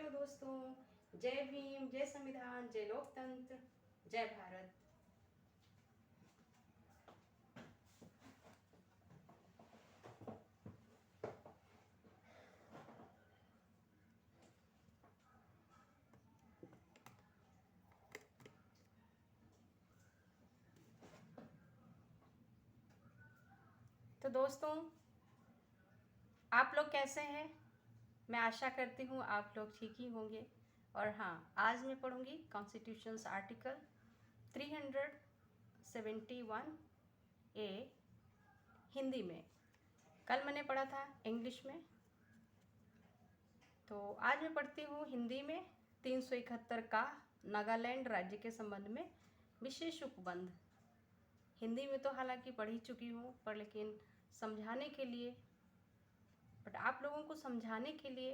Hello दोस्तों, जय भीम, जय संविधान, जय लोकतंत्र, जय भारत। तो दोस्तों, आप लोग कैसे हैं? मैं आशा करती हूँ आप लोग ठीक ही होंगे। और हाँ, आज मैं पढ़ूंगी कॉन्स्टिट्यूशंस आर्टिकल 371 ए हिंदी में। कल मैंने पढ़ा था इंग्लिश में, तो आज मैं पढ़ती हूँ हिंदी में 371 का नागालैंड राज्य के संबंध में विशेष उपबंध। हिंदी में तो हालांकि पढ़ ही चुकी हूँ, पर लेकिन समझाने के लिए, बट आप लोगों को समझाने के लिए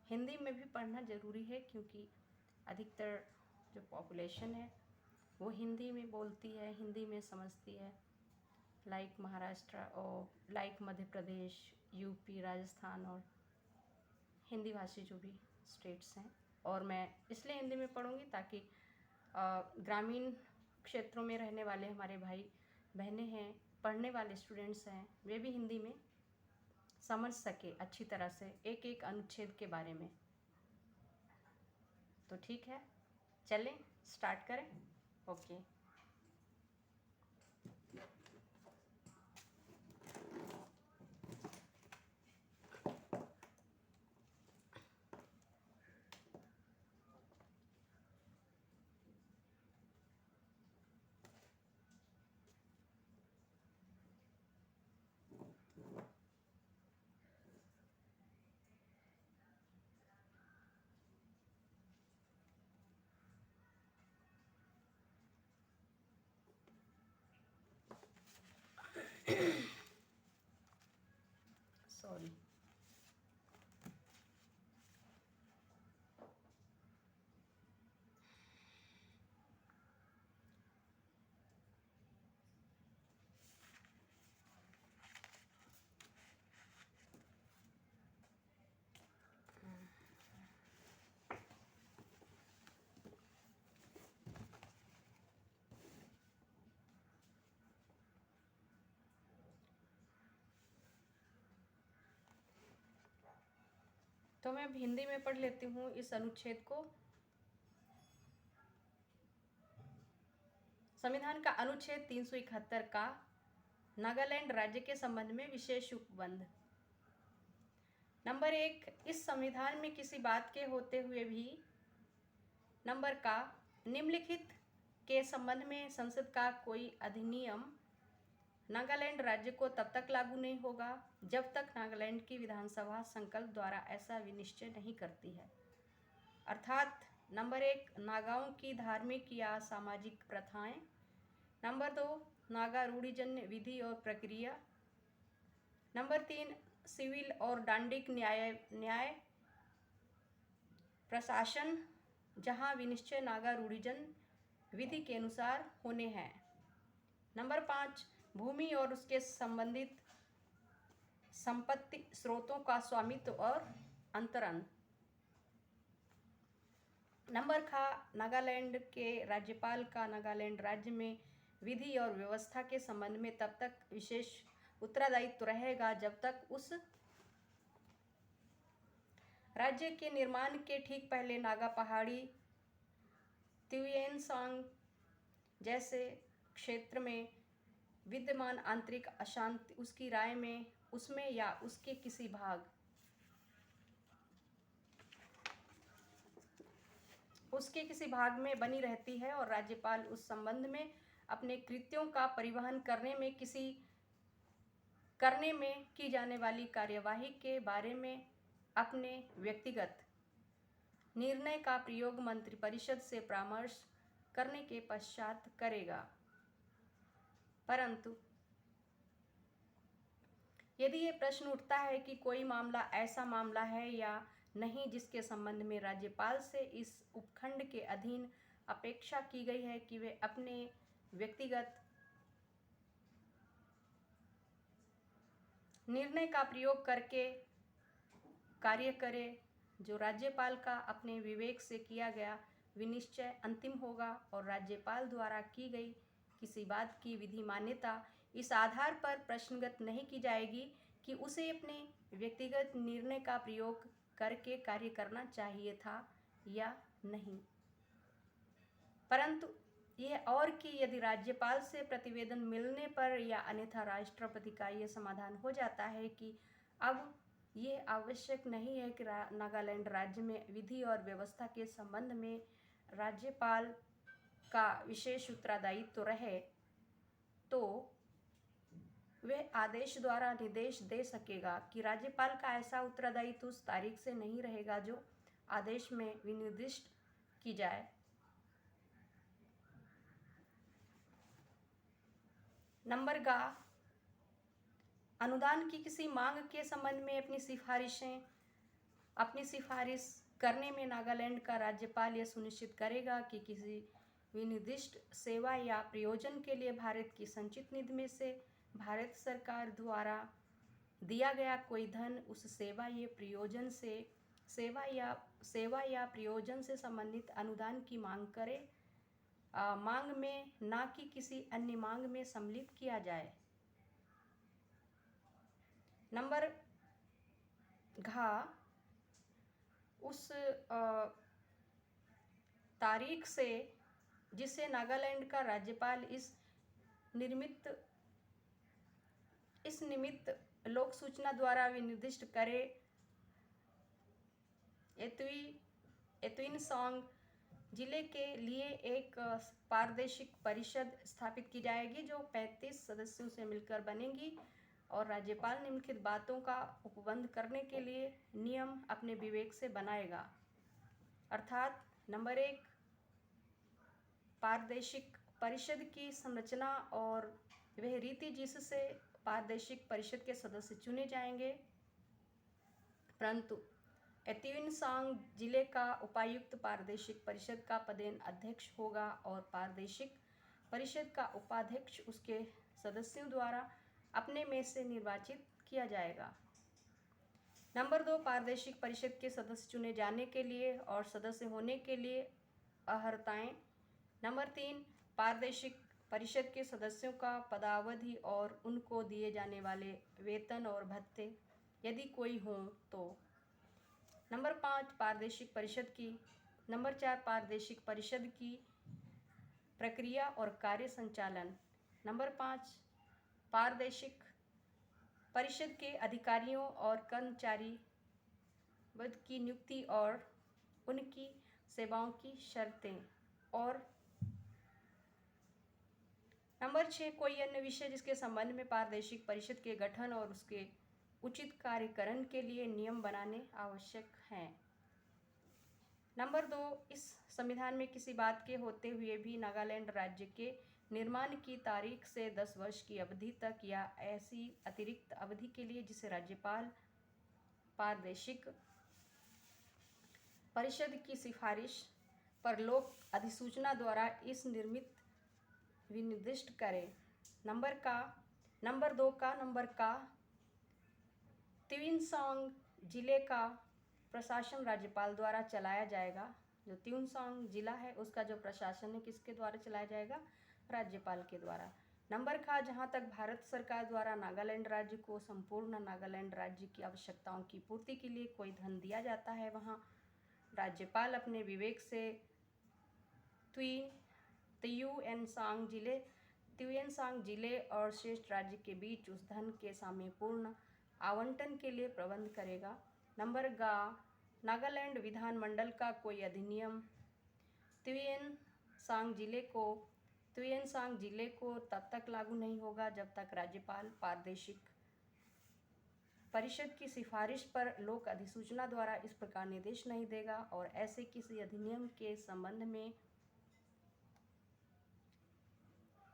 हिंदी में भी पढ़ना ज़रूरी है, क्योंकि अधिकतर जो पॉपुलेशन है वो हिंदी में बोलती है, हिंदी में समझती है। लाइक महाराष्ट्र और लाइक मध्य प्रदेश, यूपी, राजस्थान और हिंदी भाषी जो भी स्टेट्स हैं। और मैं इसलिए हिंदी में पढ़ूंगी ताकि ग्रामीण क्षेत्रों में रहने वाले हमारे भाई बहनें हैं, पढ़ने वाले स्टूडेंट्स हैं, वे भी हिंदी में समझ सके अच्छी तरह से एक एक अनुच्छेद के बारे में। तो ठीक है, चलें स्टार्ट करें। ओके। सॉरी। तो मैं अब हिंदी में पढ़ लेती हूँ इस अनुच्छेद को। संविधान का अनुच्छेद 371 का नागालैंड राज्य के संबंध में विशेष उपबंध। नंबर 1, इस संविधान में किसी बात के होते हुए भी नंबर का निम्नलिखित के संबंध में संसद का कोई अधिनियम नागालैंड राज्य को तब तक लागू नहीं होगा जब तक नागालैंड की विधानसभा संकल्प द्वारा ऐसा विनिश्चय नहीं करती है। अर्थात नंबर 1, नागाओं की धार्मिक या सामाजिक प्रथाएं। नंबर 2, नागा रूढ़िजन्य विधि और प्रक्रिया। नंबर 3, सिविल और दंडिक न्याय प्रशासन जहां विनिश्चय नागा रूढ़िजन विधि के अनुसार होने हैं। नंबर 5, भूमि और उसके संबंधित संपत्ति स्रोतों का स्वामित्व और अंतरण। नंबर खा, नागालैंड के राज्यपाल का नागालैंड राज्य में विधि और व्यवस्था के संबंध में तब तक विशेष उत्तरदायित्व रहेगा जब तक उस राज्य के निर्माण के ठीक पहले नागा पहाड़ी, त्युएनसांग जैसे क्षेत्र में विद्यमान आंतरिक अशांति उसकी राय में उसमें या उसके किसी भाग में बनी रहती है और राज्यपाल उस संबंध में अपने कृत्यों का परिवहन करने में की जाने वाली कार्यवाही के बारे में अपने व्यक्तिगत निर्णय का प्रयोग मंत्रिपरिषद से परामर्श करने के पश्चात करेगा। परंतु यदि ये प्रश्न उठता है कि कोई मामला ऐसा मामला है या नहीं जिसके संबंध में राज्यपाल से इस उपखंड के अधीन अपेक्षा की गई है कि वे अपने व्यक्तिगत निर्णय का प्रयोग करके कार्य करे, जो राज्यपाल का अपने विवेक से किया गया विनिश्चय अंतिम होगा और राज्यपाल द्वारा की गई किसी बात की विधि मान्यता इस आधार पर प्रश्नगत नहीं की जाएगी कि उसे अपने व्यक्तिगत निर्णय का प्रयोग करके कार्य करना चाहिए था या नहीं, परंतु यह और कि यदि राज्यपाल से प्रतिवेदन मिलने पर या अन्यथा राष्ट्रपति का यह समाधान हो जाता है कि अब यह आवश्यक नहीं है कि नागालैंड राज्य में विधि और व्यवस्था के संबंध में राज्यपाल का विशेष उत्तरदायित्व रहे, तो वह आदेश द्वारा निर्देश दे सकेगा कि राज्यपाल का ऐसा उत्तरदायित्व उस तारीख से नहीं रहेगा जो आदेश में विनिर्दिष्ट की जाए। नंबर गा, अनुदान की किसी मांग के संबंध में अपनी सिफारिश करने में नागालैंड का राज्यपाल यह सुनिश्चित करेगा कि किसी विनिर्दिष्ट सेवा या प्रयोजन के लिए भारत की संचित निधि में से भारत सरकार द्वारा दिया गया कोई धन उस सेवा या प्रयोजन से संबंधित अनुदान की मांग में ना कि किसी अन्य मांग में सम्मिलित किया जाए। नंबर घ, उस तारीख से जिसे नागालैंड का राज्यपाल इस निमित्त लोक सूचना द्वारा विनिर्दिष्ट करे, एतुइनसांग जिले के लिए एक प्रादेशिक परिषद स्थापित की जाएगी जो 35 सदस्यों से मिलकर बनेगी और राज्यपाल निम्नलिखित बातों का उपबंध करने के लिए नियम अपने विवेक से बनाएगा, अर्थात नंबर 1, प्रादेशिक परिषद की संरचना और वह रीति जिससे प्रादेशिक परिषद के सदस्य चुने जाएंगे, परंतु एतुइनसांग जिले का उपायुक्त प्रादेशिक परिषद का पदेन अध्यक्ष होगा और प्रादेशिक परिषद का उपाध्यक्ष उसके सदस्यों द्वारा अपने में से निर्वाचित किया जाएगा। नंबर 2, प्रादेशिक परिषद के सदस्य चुने जाने के लिए और सदस्य होने के लिए अर्हताएं। नंबर 3, प्रादेशिक परिषद के सदस्यों का पदावधि और उनको दिए जाने वाले वेतन और भत्ते यदि कोई हो तो। नंबर 5, नंबर 4, प्रादेशिक परिषद की प्रक्रिया और कार्य संचालन। नंबर 5, प्रादेशिक परिषद के अधिकारियों और कर्मचारी वर्ग की नियुक्ति और उनकी सेवाओं की शर्तें। और नंबर 6, कोई अन्य विषय जिसके संबंध में प्रादेशिक परिषद के गठन और उसके उचित कार्यकरण के लिए नियम बनाने आवश्यक हैं। नंबर 2, इस संविधान में किसी बात के होते हुए भी नागालैंड राज्य के निर्माण की तारीख से 10 वर्ष की अवधि तक या ऐसी अतिरिक्त अवधि के लिए जिसे राज्यपाल प्रादेशिक परिषद की सिफारिश पर लोक अधिसूचना द्वारा इस विनिर्दिष्ट करे। नंबर 2 का त्युइनसांग जिले का प्रशासन राज्यपाल द्वारा चलाया जाएगा। जो त्युइनसांग जिला है उसका जो प्रशासन है किसके द्वारा चलाया जाएगा? राज्यपाल के द्वारा। नंबर का, जहाँ तक भारत सरकार द्वारा नागालैंड राज्य को संपूर्ण नागालैंड राज्य की आवश्यकताओं की पूर्ति के लिए कोई धन दिया जाता है, वहाँ राज्यपाल अपने विवेक से त्युइनसांग जिले और शेष राज्य के बीच उस धन के सामयपूर्ण आवंटन के लिए प्रबंध करेगा। नंबर गा, नागालैंड विधानमंडल का कोई अधिनियम त्युइनसांग जिले को तब तक लागू नहीं होगा जब तक राज्यपाल प्रादेशिक परिषद की सिफारिश पर लोक अधिसूचना द्वारा इस प्रकार निर्देश नहीं देगा और ऐसे किसी अधिनियम के संबंध में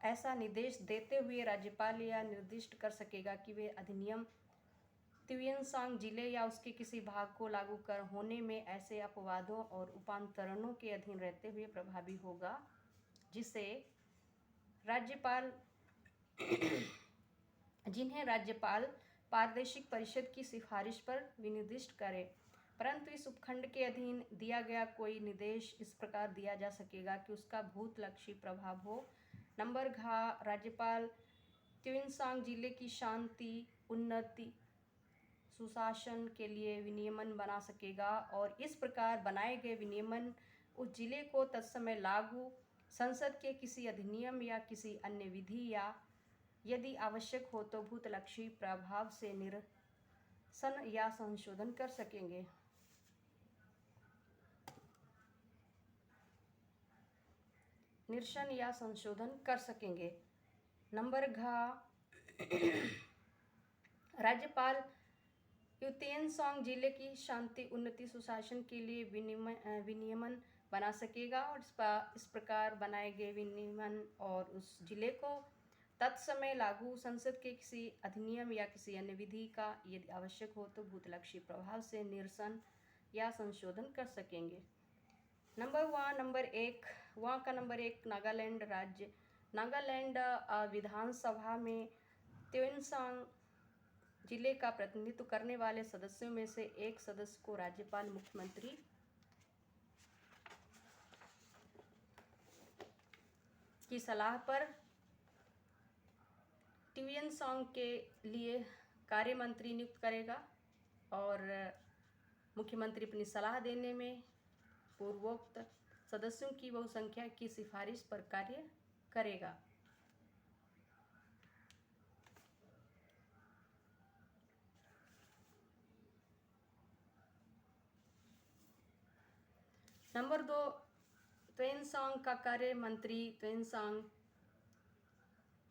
ऐसा निर्देश देते हुए राज्यपाल यह निर्दिष्ट कर सकेगा कि वे अधिनियम त्युइनसांग जिले या उसके किसी भाग को लागू कर होने में ऐसे अपवादों और उपांतरणों के अधीन रहते हुए प्रभावी होगा जिन्हें राज्यपाल प्रादेशिक परिषद की सिफारिश पर विनिर्दिष्ट करे। परंतु इस उपखंड के अधीन दिया गया कोई निर्देश इस प्रकार दिया जा सकेगा कि उसका भूतलक्षी प्रभाव हो। नंबर घ, राज्यपाल त्युइनसांग जिले की शांति, उन्नति, सुशासन के लिए विनियमन बना सकेगा और इस प्रकार बनाए गए विनियमन उस जिले को तत्समय लागू संसद के किसी अधिनियम या किसी अन्य विधि या यदि आवश्यक हो तो भूतलक्षी प्रभाव से निरसन या संशोधन कर सकेंगे। निरसन या संशोधन कर सकेंगे। नंबर घ, राज्यपाल त्युइनसांग जिले की शांति, उन्नति, सुशासन के लिए विनियमन बना सकेगा और इस प्रकार बनाए गए विनियमन और उस जिले को तत्समय लागू संसद के किसी अधिनियम या किसी अन्य विधि का यदि आवश्यक हो तो भूतलक्षी प्रभाव से निरसन या संशोधन कर सकेंगे। नंबर एक, वहाँ का नंबर एक, नागालैंड राज्य। नागालैंड विधानसभा में त्युइनसांग जिले का प्रतिनिधित्व करने वाले सदस्यों में से एक सदस्य को राज्यपाल मुख्यमंत्री की सलाह पर त्युइनसांग के लिए कार्य मंत्री नियुक्त करेगा और मुख्यमंत्री अपनी सलाह देने में पूर्वोक्त सदस्यों की बहुसंख्या की सिफारिश पर कार्य करेगा। नंबर दो, त्युइनसांग का कार्य मंत्री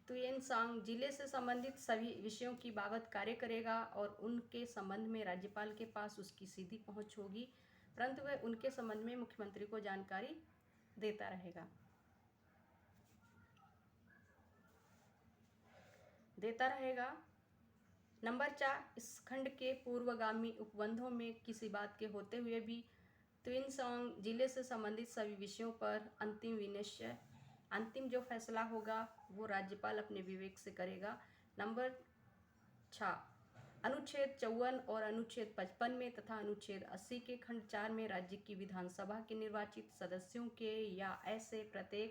त्युइनसांग जिले से संबंधित सभी विषयों की बाबत कार्य करेगा और उनके संबंध में राज्यपाल के पास उसकी सीधी पहुंच होगी, परंतु वह उनके संबंध में मुख्यमंत्री को जानकारी देता रहेगा। नंबर 4, इस खंड के पूर्वगामी उपबंधों में किसी बात के होते हुए भी त्युइनसांग जिले से संबंधित सभी विषयों पर अंतिम जो फैसला होगा वो राज्यपाल अपने विवेक से करेगा। नंबर 6, अनुच्छेद 54 और अनुच्छेद 55 में तथा अनुच्छेद 80 के खंड 4 में राज्य की विधानसभा के निर्वाचित सदस्यों के या ऐसे प्रत्येक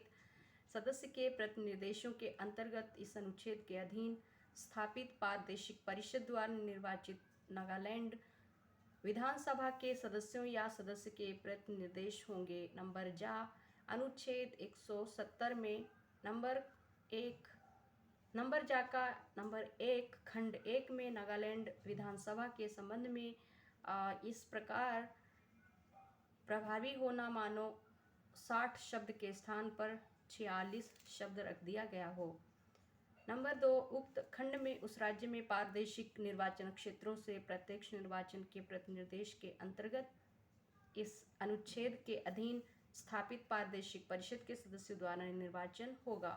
सदस्य के प्रतिनिर्देशों के अंतर्गत इस अनुच्छेद के अधीन स्थापित प्रादेशिक परिषद द्वारा निर्वाचित नागालैंड विधानसभा के सदस्यों या सदस्य के प्रतिनिर्देश होंगे। नंबर जा, अनुच्छेद 170 में नंबर 1 खंड 1 में नागालैंड विधानसभा के संबंध में इस प्रकार प्रभावी होना मानो 60 शब्द के स्थान पर 46 शब्द रख दिया गया हो। नंबर 2, उक्त खंड में उस राज्य में प्रादेशिक निर्वाचन क्षेत्रों से प्रत्यक्ष निर्वाचन के प्रतिनिर्देश के अंतर्गत इस अनुच्छेद के अधीन स्थापित प्रादेशिक परिषद के सदस्यों द्वारा निर्वाचन होगा।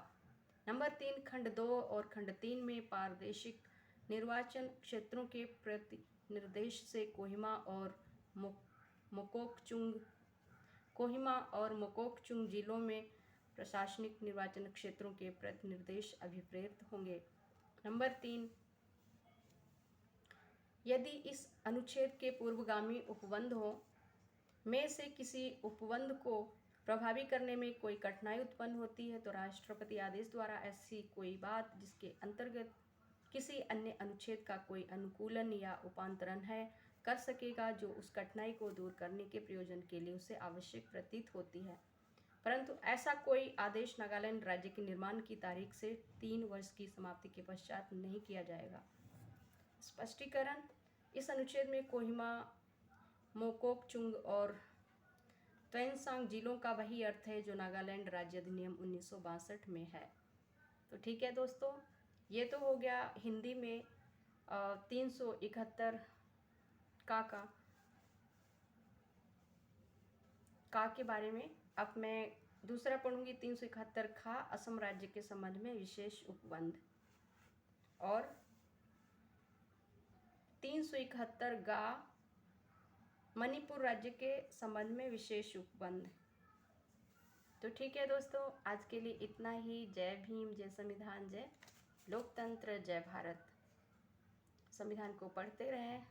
नंबर 3, खंड 2 और खंड 3 में प्रादेशिक निर्वाचन क्षेत्रों के प्रतिनिर्देश से कोहिमा और मोकोकचुंग जिलों में प्रशासनिक निर्वाचन क्षेत्रों के प्रतिनिर्देश अभिप्रेत होंगे। नंबर 3, यदि इस अनुच्छेद के पूर्वगामी उपबंधों में से किसी उपबंध को प्रभावी करने में कोई कठिनाई उत्पन्न होती है तो राष्ट्रपति आदेश द्वारा ऐसी कोई बात जिसके अंतर्गत किसी अन्य अनुच्छेद का कोई अनुकूलन या उपांतरण है कर सकेगा जो उस कठिनाई को दूर करने के प्रयोजन के लिए उसे आवश्यक प्रतीत होती है, परंतु ऐसा कोई आदेश नागालैंड राज्य के निर्माण की तारीख से 3 वर्ष की समाप्ति के पश्चात नहीं किया जाएगा। स्पष्टीकरण, इस अनुच्छेद में कोहिमा, मोकोकचुंग और त्युइनसांग जिलों का वही अर्थ है जो नागालैंड राज्य अधिनियम 1962 में है। तो ठीक है दोस्तों, ये तो हो गया हिंदी में 371 का के बारे में। अब मैं दूसरा पढ़ूंगी 371 खा, असम राज्य के संबंध में विशेष उपबंध, और 371 गा, मणिपुर राज्य के संबंध में विशेष उपबंध। तो ठीक है दोस्तों, आज के लिए इतना ही। जय भीम, जय संविधान, जय लोकतंत्र, जय भारत। संविधान को पढ़ते रहें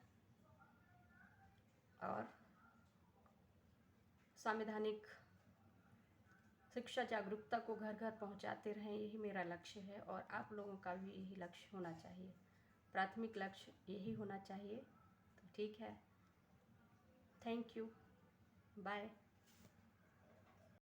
और संवैधानिक शिक्षा जागरूकता को घर घर पहुंचाते रहें, यही मेरा लक्ष्य है और आप लोगों का भी यही लक्ष्य होना चाहिए, प्राथमिक लक्ष्य यही होना चाहिए। तो ठीक है, थैंक यू, बाय।